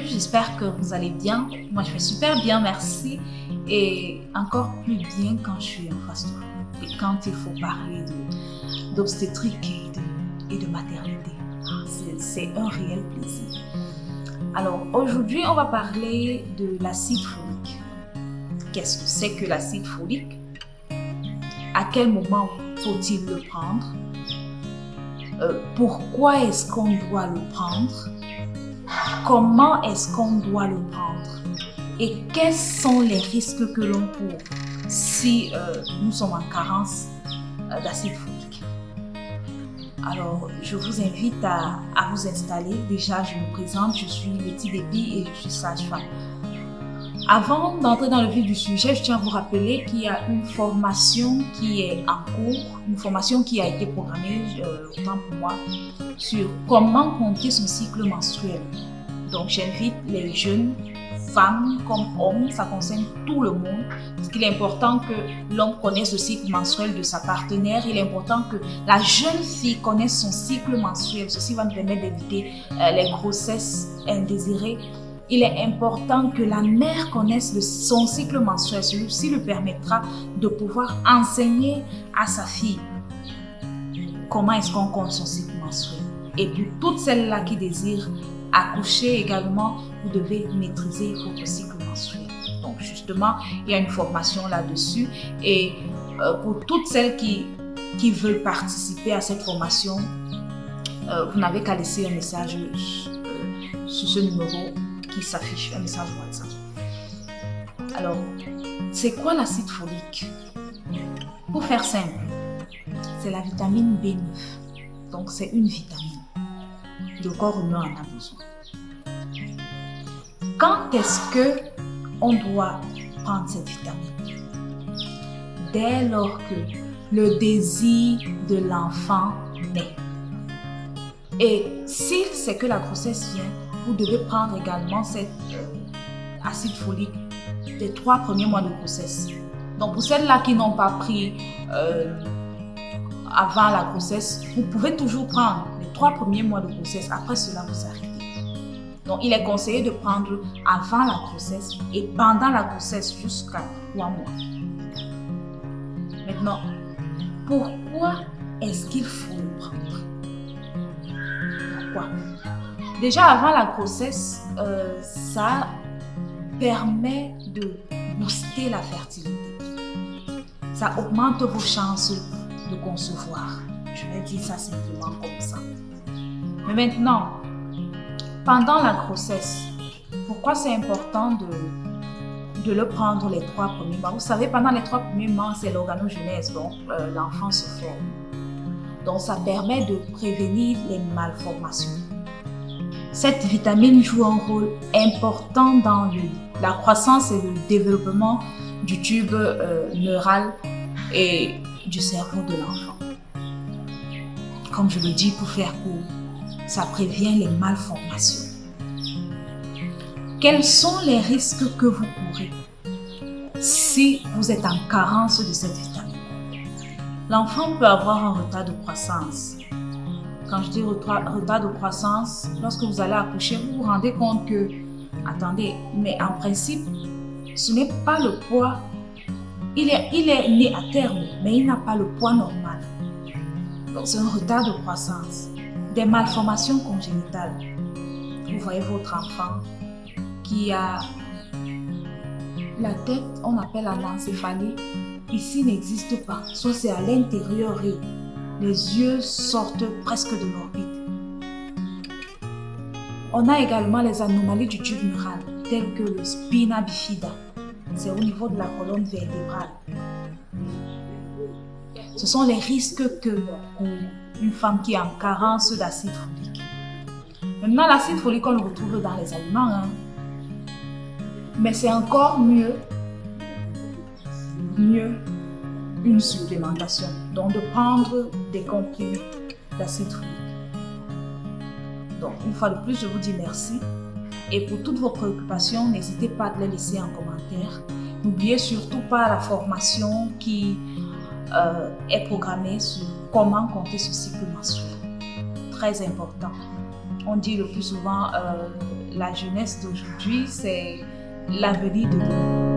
j'espère que vous allez bien. Moi, je vais super bien, merci. Et encore plus bien quand je suis en face de vous. Et quand il faut parler d'obstétrique et de maternité. C'est un réel plaisir. Alors, aujourd'hui, on va parler de l'acide folique. Qu'est-ce que c'est que l'acide folique? À quel moment faut-il le prendre? Pourquoi est-ce qu'on doit le prendre? Comment est-ce qu'on doit le prendre? Et quels sont les risques que l'on court si nous sommes en carence d'acide folique? Alors, je vous invite à vous installer. Déjà, je me présente, je suis Letty Déby et je suis sage-femme. Avant d'entrer dans le vif du sujet, je tiens à vous rappeler qu'il y a une formation qui est en cours, une formation qui a été programmée, autant pour moi, sur comment compter son cycle menstruel. Donc, j'invite les jeunes femmes comme hommes, ça concerne tout le monde, parce qu'il est important que l'homme connaisse le cycle menstruel de sa partenaire. Il est important que la jeune fille connaisse son cycle menstruel. Ceci va nous permettre d'éviter les grossesses indésirées. Il est important que la mère connaisse son cycle menstruel. Celui-ci lui permettra de pouvoir enseigner à sa fille comment est-ce qu'on compte son cycle menstruel. Et pour toutes celles-là qui désirent accoucher également, vous devez maîtriser votre cycle menstruel. Donc justement, il y a une formation là-dessus. Et pour toutes celles qui veulent participer à cette formation, vous n'avez qu'à laisser un message sur ce numéro qui s'affiche, un message WhatsApp. Alors, c'est quoi l'acide folique? Pour faire simple, c'est la vitamine B9. Donc, c'est une vitamine. Le corps humain en a besoin. Quand est-ce que on doit prendre cette vitamine? Dès lors que le désir de l'enfant naît. Et si c'est que la grossesse vient, vous devez prendre également cet acide folique des 3 premiers mois de grossesse. Donc pour celles-là qui n'ont pas pris avant la grossesse, vous pouvez toujours prendre les 3 premiers mois de grossesse. Après cela, vous arrêtez. Donc il est conseillé de prendre avant la grossesse et pendant la grossesse jusqu'à 3 mois. Maintenant, pourquoi est-ce qu'il faut le prendre? Pourquoi? Déjà avant la grossesse, ça permet de booster la fertilité. Ça augmente vos chances de concevoir. Je vais dire ça simplement comme ça. Mais maintenant, pendant la grossesse, pourquoi c'est important de le prendre les 3 premiers mois? Vous savez, pendant les 3 premiers mois, c'est l'organogenèse, donc l'enfant se forme. Donc ça permet de prévenir les malformations. Cette vitamine joue un rôle important dans la croissance et le développement du tube neural et du cerveau de l'enfant. Comme je le dis pour faire court, ça prévient les malformations. Quels sont les risques que vous courez si vous êtes en carence de cette vitamine? L'enfant peut avoir un retard de croissance. Quand je dis retard de croissance, lorsque vous allez accoucher, vous vous rendez compte que, attendez, mais en principe, ce n'est pas le poids. Il est né à terme, mais il n'a pas le poids normal. Donc c'est un retard de croissance. Des malformations congénitales. Vous voyez votre enfant qui a la tête, on appelle l'anencéphalie. Ici n'existe pas. Soit c'est à l'intérieur et les yeux sortent presque de l'orbite. On a également les anomalies du tube neural, telles que le spina bifida. C'est au niveau de la colonne vertébrale. Ce sont les risques que une femme qui est en carence d'acide folique. Maintenant, l'acide folique, on le retrouve dans les aliments. Mais c'est encore mieux une supplémentation, donc de prendre des comprimés d'acide folique. Donc, une fois de plus, je vous dis merci. Et pour toutes vos préoccupations, n'hésitez pas à les laisser en commentaire. N'oubliez surtout pas la formation qui est programmée sur comment compter ce cycle menstruel. Très important. on dit le plus souvent, la jeunesse d'aujourd'hui, c'est l'avenir de demain.